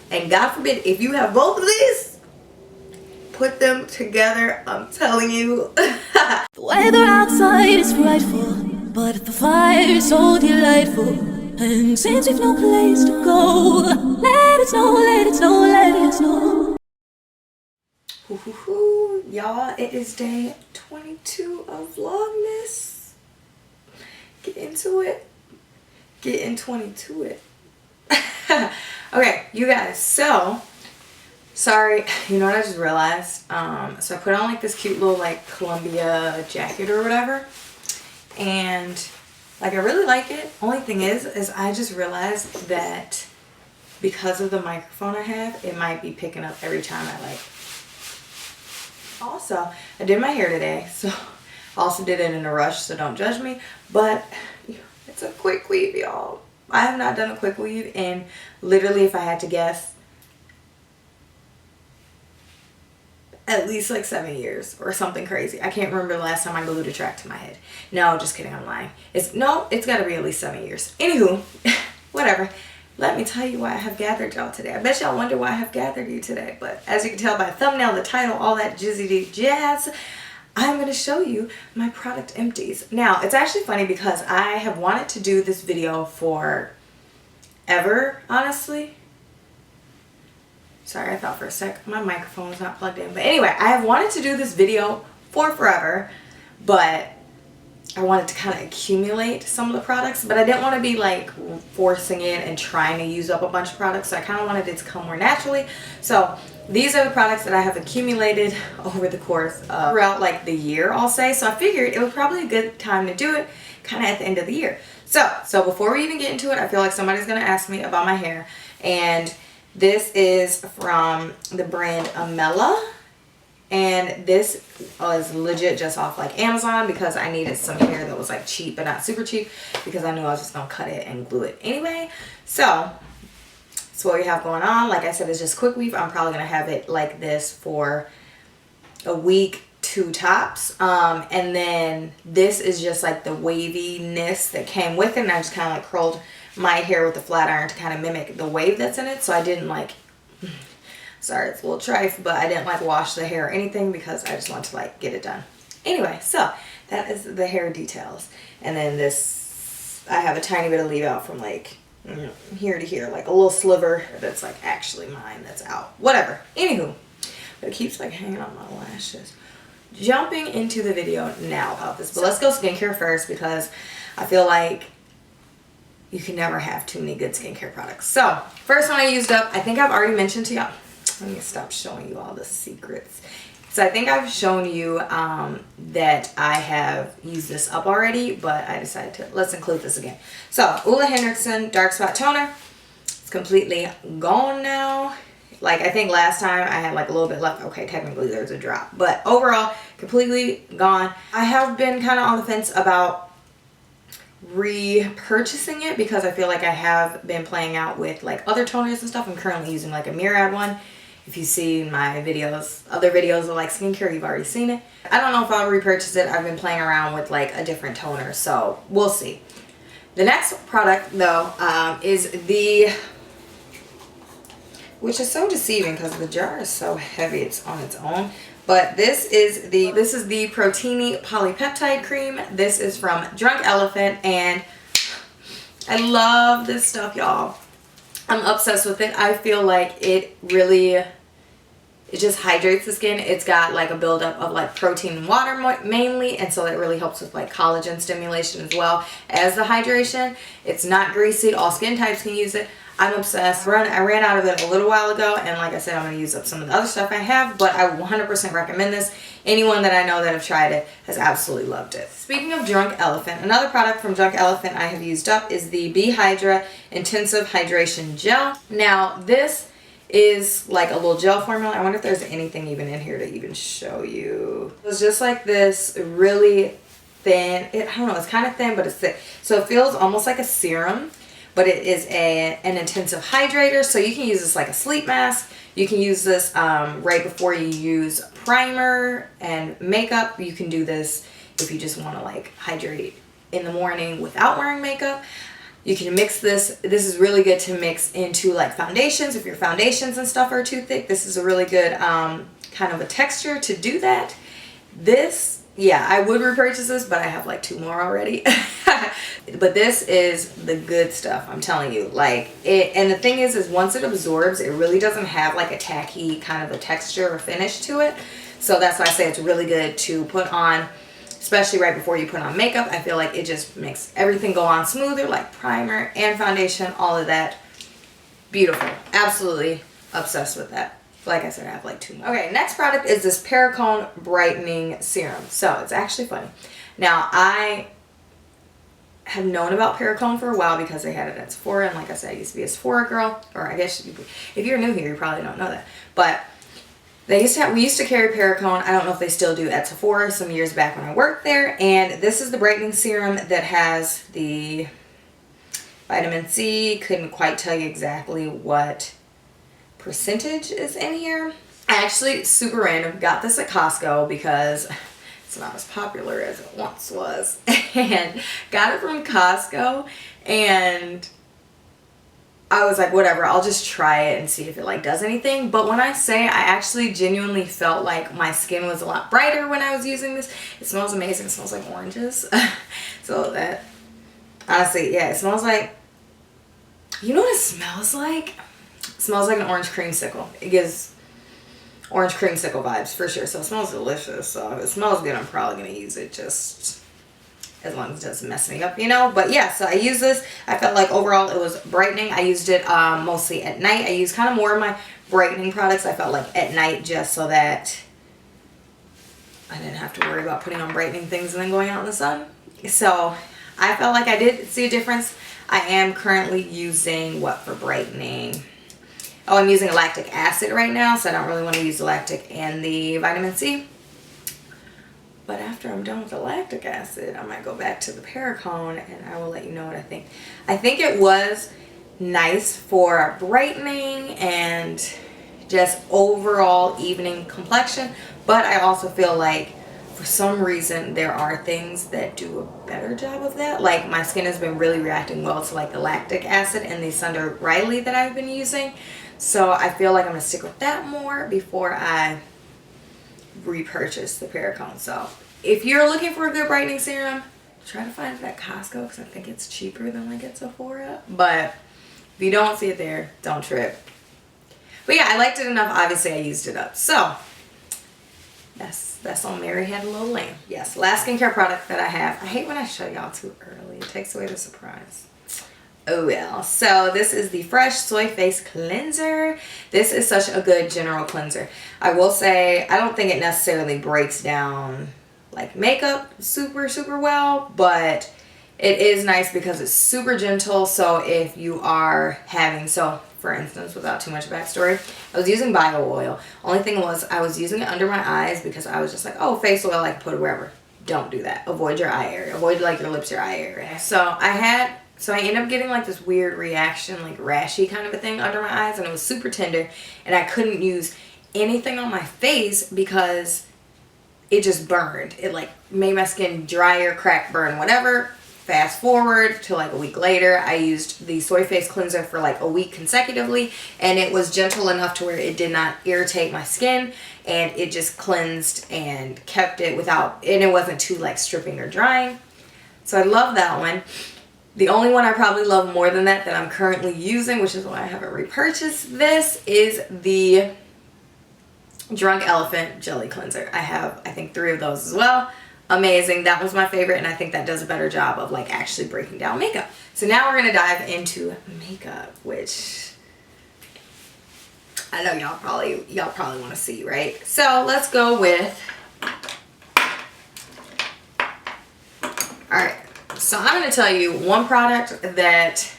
And God forbid, if you have both of these, put them together. I'm telling you. The weather outside is frightful, but the fire is so delightful. And since we've no place to go, let it snow, let it snow, let it snow. Y'all, it is day 22 of Vlogmas. Get into it. Getting 22 it. Okay, you guys, so sorry, you know what I just realized? So I put on like this cute little like Columbia jacket or whatever, and like I really like it. Only thing is I just realized that because of the microphone I have, it might be picking up every time I like. Also, I did my hair today, so I also did it in a rush, so don't judge me, but it's a quick weave, y'all. I have not done a quick weave in literally, if I had to guess, at least like 7 years or something crazy. I can't remember the last time I glued a track to my head. No, just kidding, I'm lying. It's got to be at least 7 years. Anywho, whatever. Let me tell you why I have gathered y'all today. I bet y'all wonder why I have gathered you today, but as you can tell by the thumbnail, the title, all that jizzy jazz, I'm going to show you my product empties. Now, it's actually funny because I have wanted to do this video for ever, honestly. Sorry, I thought for a sec my microphone was not plugged in. But anyway, I have wanted to do this video for forever, but I wanted to kind of accumulate some of the products, but I didn't want to be like forcing it and trying to use up a bunch of products. So I kind of wanted it to come more naturally. So these are the products that I have accumulated over the course of throughout like the year, I'll say. So I figured it was probably a good time to do it kind of at the end of the year. So before we even get into it, I feel like somebody's going to ask me about my hair. And this is from the brand Amela. And this is legit just off like Amazon because I needed some hair that was like cheap but not super cheap because I knew I was just going to cut it and glue it anyway. So that's what we have going on. Like I said, it's just quick weave. I'm probably going to have it like this for a week, 2 tops. And then this is just like the waviness that came with it. And I just kind of like curled my hair with the flat iron to kind of mimic the wave that's in it. So I didn't like, sorry, it's a little trife, but I didn't like wash the hair or anything because I just wanted to like get it done. Anyway, so that is the hair details. And then this, I have a tiny bit of leave out from like here to here, like a little sliver that's like actually mine that's out. Whatever. Anywho, but it keeps like hanging on my lashes. Jumping into the video now about this, but let's go skincare first because I feel like you can never have too many good skincare products. So first one I used up, I think I've already mentioned to y'all. Let me stop showing you all the secrets. So I think I've shown you that I have used this up already, but I decided to, let's include this again. So Henderson Dark Spot Toner. It's completely gone now. Like I think last time I had like a little bit left. Okay, technically there's a drop, but overall completely gone. I have been kind of on the fence about repurchasing it because I feel like I have been playing out with like other toners and stuff. I'm currently using like a Murad one. If you see my videos, other videos of like skincare, you've already seen it. I don't know if I'll repurchase it. I've been playing around with like a different toner, so we'll see. The next product though is the, which is so deceiving because the jar is so heavy it's on its own. But this is the Perricone Polypeptide Cream. This is from Drunk Elephant and I love this stuff, y'all. I'm obsessed with it. I feel like it really, it just hydrates the skin. It's got like a buildup of like protein and water mainly, and so it really helps with like collagen stimulation as well as the hydration. It's not greasy. All skin types can use it. I'm obsessed. I ran out of it a little while ago, and like I said, I'm going to use up some of the other stuff I have, but I 100% recommend this. Anyone that I know that have tried it has absolutely loved it. Speaking of Drunk Elephant, another product from Drunk Elephant I have used up is the B-Hydra Intensive Hydration Gel. Now, this is like a little gel formula. I wonder if there's anything even in here to even show you. It's just like this really thin, I don't know, it's kind of thin, but it's thick. So it feels almost like a serum, but it is an intensive hydrator. So you can use this like a sleep mask. You can use this right before you use primer and makeup. You can do this if you just want to like hydrate in the morning without wearing makeup. You can mix this. This is really good to mix into like foundations. If your foundations and stuff are too thick, this is a really good kind of a texture to do that. This, yeah, I would repurchase this, but I have like 2 more already. But this is the good stuff, I'm telling you. Like it, and the thing is once it absorbs, it really doesn't have like a tacky kind of a texture or finish to it. So that's why I say it's really good to put on, especially right before you put on makeup. I feel like it just makes everything go on smoother, like primer and foundation, all of that. Beautiful. Absolutely obsessed with that. Like I said, I have like 2 more. Okay, next product is this Perricone Brightening Serum. So it's actually funny. Now, I have known about Perricone for a while because they had it at Sephora, and like I said, I used to be a Sephora girl, or I guess if you're new here, you probably don't know that. But we used to carry Perricone. I don't know if they still do at Sephora some years back when I worked there. And this is the brightening serum that has the vitamin C. Couldn't quite tell you exactly what percentage is in here. I actually, super random, got this at Costco because it's not as popular as it once was. And got it from Costco, and I was like, whatever, I'll just try it and see if it like does anything. But when I say, I actually genuinely felt like my skin was a lot brighter when I was using this. It smells amazing. It smells like oranges. So that, honestly, yeah, it smells like, you know what it smells like? It smells like an orange creamsicle. It gives orange creamsicle vibes for sure. So it smells delicious. So if it smells good, I'm probably going to use it, just as long as it doesn't mess me up, you know. But yeah, so I use this. I felt like overall it was brightening. I used it mostly at night. I use kind of more of my brightening products, I felt like, at night, just so that I didn't have to worry about putting on brightening things and then going out in the sun. So I felt like I did see a difference. I am currently using what for brightening? Oh, I'm using lactic acid right now, so I don't really want to use the lactic and the vitamin C. But after I'm done with the lactic acid, I might go back to the Perricone, and I will let you know what I think. I think it was nice for brightening and just overall evening complexion, but I also feel like for some reason there are things that do a better job of that. Like my skin has been really reacting well to like the lactic acid and the Sunder Riley that I've been using. So I feel like I'm going to stick with that more before I repurchase the Perricone. So if you're looking for a good brightening serum, try to find it at Costco because I think it's cheaper than like at Sephora. But if you don't see it there, don't trip. But yeah, I liked it enough. Obviously, I used it up. So that's on Mary Had a Little Lamb. Yes, last skincare product that I have. I hate when I show y'all too early. It takes away the surprise. Oh well. So this is the Fresh Soy Face Cleanser. This is such a good general cleanser. I will say, I don't think it necessarily breaks down like makeup super well, but it is nice because it's super gentle. So if you are having, so for instance, without too much backstory, I was using bio oil. Only thing was I was using it under my eyes because I was just like, oh, face oil, I can put it wherever. Don't do that. Avoid your eye area. Avoid like your lips, your eye area. So I ended up getting like this weird reaction, like rashy kind of a thing under my eyes, and it was super tender, and I couldn't use anything on my face because it just burned. It like made my skin drier, crack, burn, whatever. Fast forward to like a week later, I used the Soy Face Cleanser for like a week consecutively, and it was gentle enough to where it did not irritate my skin, and it just cleansed and kept it without, and it wasn't too like stripping or drying. So I love that one. The only one I probably love more than that I'm currently using, which is why I haven't repurchased this, is the Drunk Elephant Jelly Cleanser. I have, I think, 3 of those as well. Amazing. That was my favorite, and I think that does a better job of like actually breaking down makeup. So now we're going to dive into makeup, which I know y'all probably want to see, right? So let's go with, alright, so I'm going to tell you one product that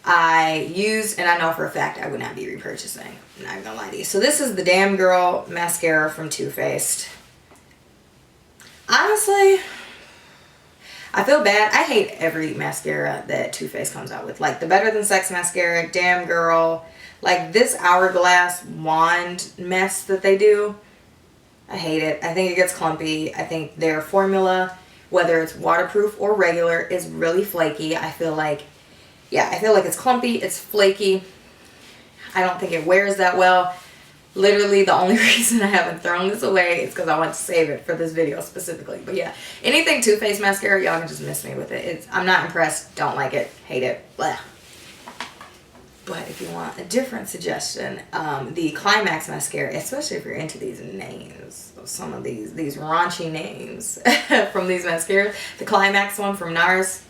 I use, and I know for a fact I would not be repurchasing. I'm not gonna lie to you. So this is the Damn Girl mascara from Too Faced. Honestly, I feel bad. I hate every mascara that Too Faced comes out with. Like the Better Than Sex mascara, Damn Girl, like this hourglass wand mess that they do. I hate it. I think it gets clumpy. I think their formula, whether it's waterproof or regular, is really flaky. I feel like yeah, I feel like it's clumpy, it's flaky. I don't think it wears that well. Literally the only reason I haven't thrown this away is because I want to save it for this video specifically. But yeah, anything Too Faced mascara, y'all can just miss me with it. I'm not impressed, don't like it, hate it, blah. But if you want a different suggestion, the Climax mascara, especially if you're into these names, some of these raunchy names from these mascaras, the Climax one from NARS,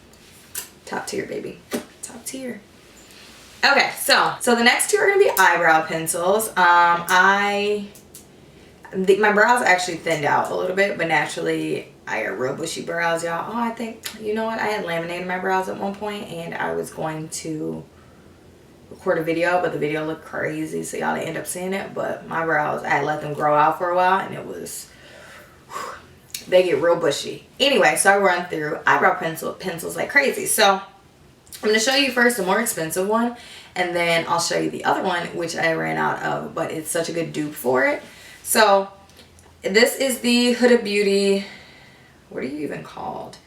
top tier, baby, top tier. Okay, so the next two are gonna be eyebrow pencils. My brows actually thinned out a little bit, but naturally I got real bushy brows, y'all. Oh, I think, you know what? I had laminated my brows at one point, and I was going to record a video, but the video looked crazy, so y'all didn't end up seeing it. But my brows, I had let them grow out for a while, and it was, whew, they get real bushy. Anyway, so I run through eyebrow pencils like crazy. So I'm going to show you first the more expensive one, and then I'll show you the other one, which I ran out of, but it's such a good dupe for it. So this is the Huda Beauty, what are you even called?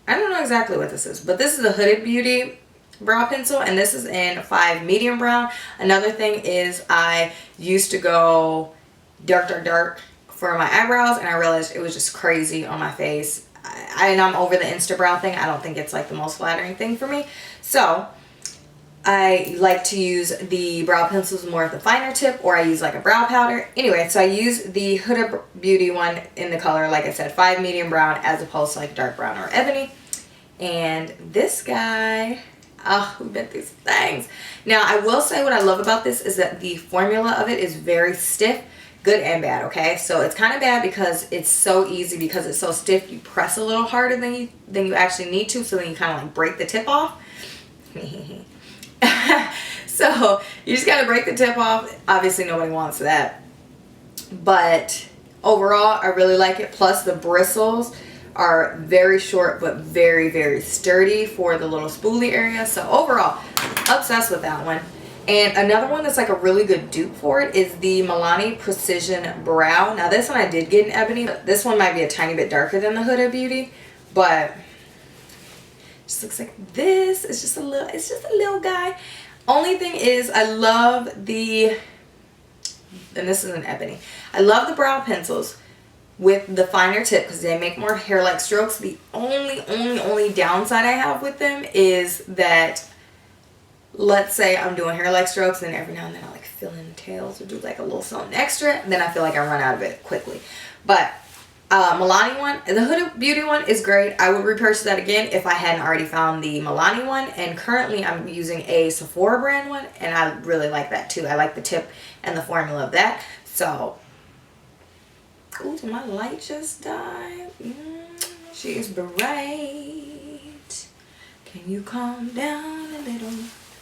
I don't know exactly what this is, but this is the Huda Beauty brow pencil, and this is in 5 medium brown. Another thing is I used to go dark for my eyebrows, and I realized it was just crazy on my face. And I'm over the Insta brow thing. I don't think it's like the most flattering thing for me. So I like to use the brow pencils more at the finer tip, or I use like a brow powder. Anyway, so I use the Huda Beauty one in the color, like I said, 5 medium brown, as opposed to like dark brown or ebony. And this guy, oh, we bet these things. Now, I will say what I love about this is that the formula of it is very stiff. Good and bad, okay? So it's kind of bad because it's so easy, because it's so stiff, you press a little harder than you actually need to, so then you kind of like break the tip off. So you just gotta break the tip off. Obviously nobody wants that, but overall I really like it. Plus the bristles are very short but very sturdy for the little spoolie area. So overall, obsessed with that one. And another one that's like a really good dupe for it is the Milani Precision Brow. Now this one I did get in ebony, but this one might be a tiny bit darker than the Huda Beauty, but it just looks like this. It's just a little guy. Only thing is I love the, and this is an ebony, I love the brow pencils with the finer tip because they make more hair-like strokes. The only downside I have with them is that, let's say I'm doing hair-like strokes, and every now and then I like fill in tails or do like a little something extra, and then I feel like I run out of it quickly. But Milani one, the Huda Beauty one is great. I would repurchase that again if I hadn't already found the Milani one, and currently I'm using a Sephora brand one, and I really like that too. I like the tip and the formula of that. So, ooh, did my light just die? She is bright. Can you calm down a little?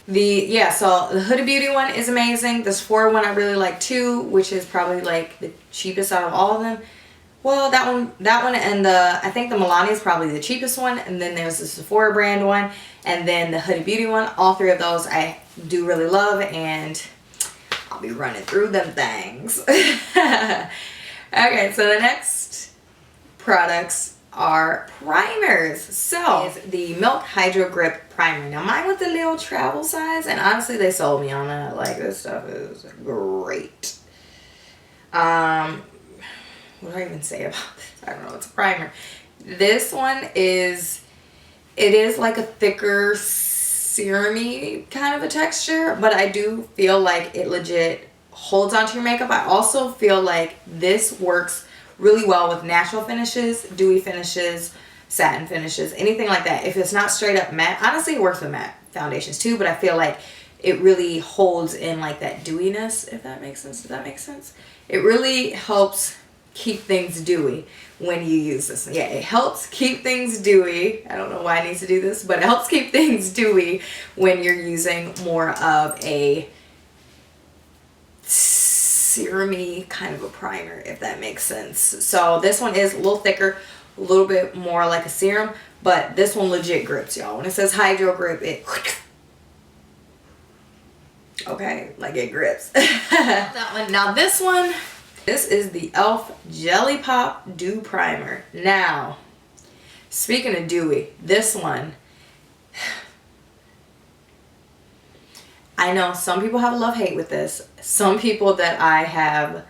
So the Huda Beauty one is amazing. The Sephora one I really like too, which is probably like the cheapest out of all of them. Well, that one and I think the Milani is probably the cheapest one, and then there's the Sephora brand one, and then the Huda Beauty one. All three of those I do really love, and I'll be running through them things. Okay, so the next products are primers. So is the Milk Hydro Grip Primer. Now mine was the little travel size, and honestly they sold me on that. Like, this stuff is great. What do I even say about this? I don't know. It's a primer. This one is, it is like a thicker serum-y kind of a texture, but I do feel like it legit holds onto your makeup. I also feel like this works really well with natural finishes, dewy finishes, satin finishes, anything like that. If it's not straight up matte, honestly it works with matte foundations too, but I feel like it really holds in like that dewiness, if that makes sense. Does that make sense? It really helps keep things dewy when you use this. Yeah, it helps keep things dewy. I don't know why I need to do this, but it helps keep things dewy when you're using more of a serum-y kind of a primer, if that makes sense. So this one is a little thicker, a little bit more like a serum, but this one legit grips, y'all. When it says Hydro Grip, it okay, like it grips. That one. Now this one, this is the e.l.f. Jelly Pop Dew Primer. Now, speaking of dewy, this one, I know some people have a love-hate with this. Some people that I have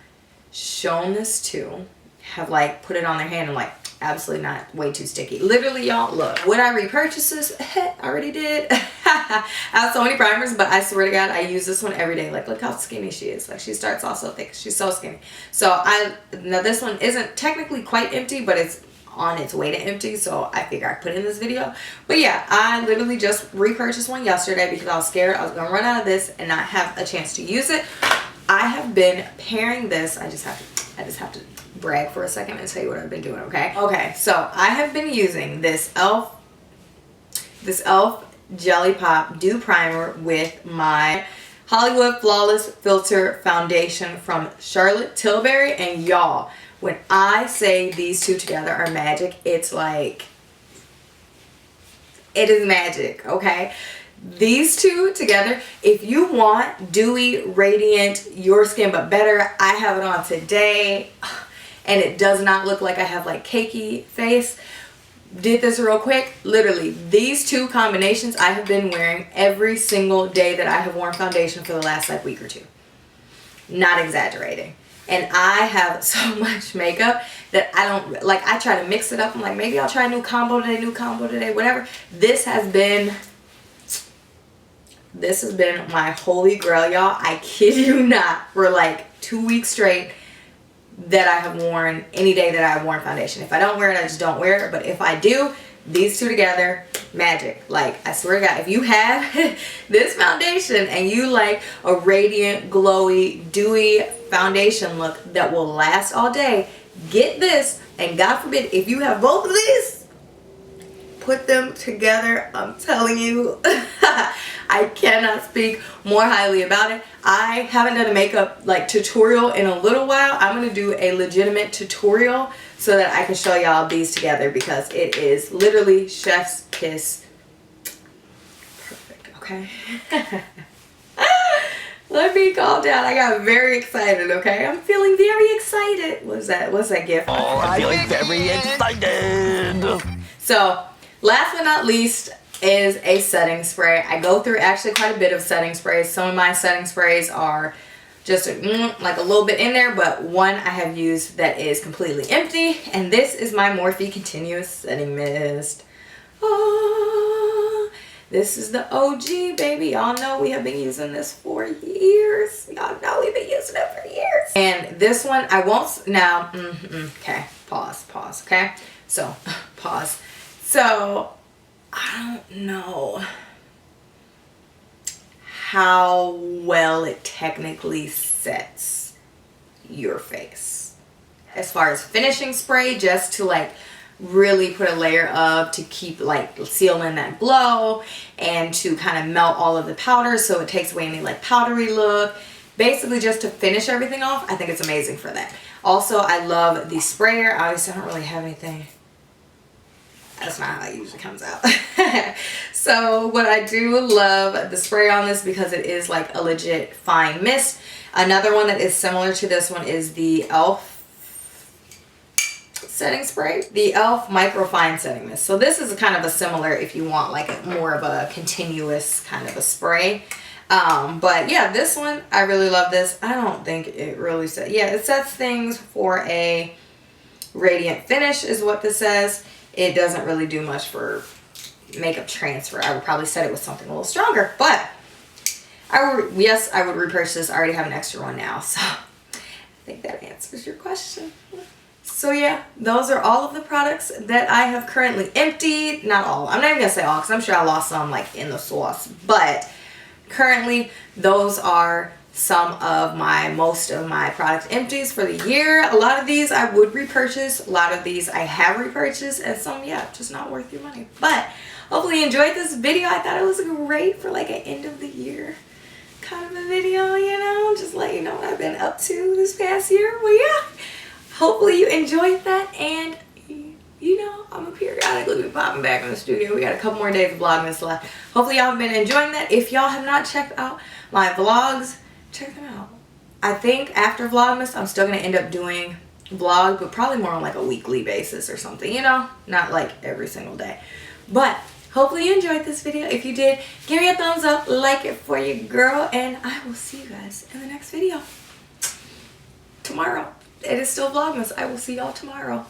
shown this to have like put it on their hand and like, absolutely not, way too sticky. Literally, y'all, look, would I repurchase this? I already did. I have so many primers, but I swear to God, I use this one every day. Like, look how skinny she is. Like, she starts off so thick. She's so skinny. So now this one isn't technically quite empty, but it's on its way to empty, so I figure I put in this video. But yeah, I literally just repurchased one yesterday because I was scared I was gonna run out of this and not have a chance to use it. I have been pairing this. I just have to brag for a second and tell you what I've been doing, okay? Okay, so I have been using this e.l.f. Jelly Pop Dew Primer with my Hollywood Flawless Filter Foundation from Charlotte Tilbury. And y'all, when I say these two together are magic, it's like, it is magic, okay? These two together, if you want dewy, radiant, your skin but better, I have it on today and it does not look like I have like cakey face. Did this real quick. Literally, these two combinations I have been wearing every single day that I have worn foundation for the last like week or two. Not exaggerating. And I have so much makeup that I don't, like, I try to mix it up. I'm like, maybe I'll try a new combo today, whatever. This has been my holy grail, y'all. I kid you not, for like 2 weeks straight that I have worn any day that I have worn foundation. If I don't wear it, I just don't wear it. But if I do, these two together, magic. Like, I swear to God, if you have this foundation and you like a radiant, glowy, dewy foundation look that will last all day, get this. And God forbid, if you have both of these, put them together. I'm telling you, I cannot speak more highly about it. I haven't done a makeup like tutorial in a little while. I'm going to do a legitimate tutorial so that I can show y'all these together because it is literally chef's kiss perfect, okay? Let me calm down. I got very excited, okay? I'm feeling very excited. What's that gift? Oh, I'm feeling very excited. So, last but not least is a setting spray. I go through actually quite a bit of setting sprays. Some of my setting sprays are just like a little bit in there, but one I have used that is completely empty, and this is my Morphe Continuous Setting Mist. Oh, this is the OG, baby. Y'all know we have been using this for years. Y'all know we've been using it for years. And this one, I won't, now, okay, pause, okay? So, pause. So, I don't know how well it technically sets your face. As far as finishing spray, just to like really put a layer of to keep like seal in that glow and to kind of melt all of the powder so it takes away any like powdery look. Basically just to finish everything off, I think it's amazing for that. Also, I love the sprayer. I obviously don't really have anything. That's not how it usually comes out. So what I do love the spray on this because it is like a legit fine mist. Another one that is similar to this one is the e.l.f. setting spray. The e.l.f. Microfine Setting Mist. So this is kind of a similar if you want like more of a continuous kind of a spray. But yeah, this one, I really love this. I don't think it really sets, yeah, it sets things for a radiant finish is what this says. It doesn't really do much for makeup transfer. I would probably set it with something a little stronger, but yes, I would repurchase this. I already have an extra one now, so I think that answers your question. So yeah, those are all of the products that I have currently emptied. Not all. I'm not even going to say all because I'm sure I lost some like in the sauce, but currently those are some of most of my product empties for the year. A lot of these I would repurchase. A lot of these I have repurchased, and some, yeah, just not worth your money. But hopefully you enjoyed this video. I thought it was great for like an end of the year kind of a video, you know, just let you know what I've been up to this past year. Well, yeah, hopefully you enjoyed that, and you know, I'm gonna periodically be popping back in the studio. We got a couple more days of Vlogmas left. Hopefully y'all have been enjoying that. If y'all have not checked out my vlogs, check them out. I think after Vlogmas, I'm still going to end up doing vlog, but probably more on like a weekly basis or something, you know? Not like every single day. But hopefully you enjoyed this video. If you did, give me a thumbs up, like it for your girl, and I will see you guys in the next video tomorrow. It is still Vlogmas. I will see y'all tomorrow.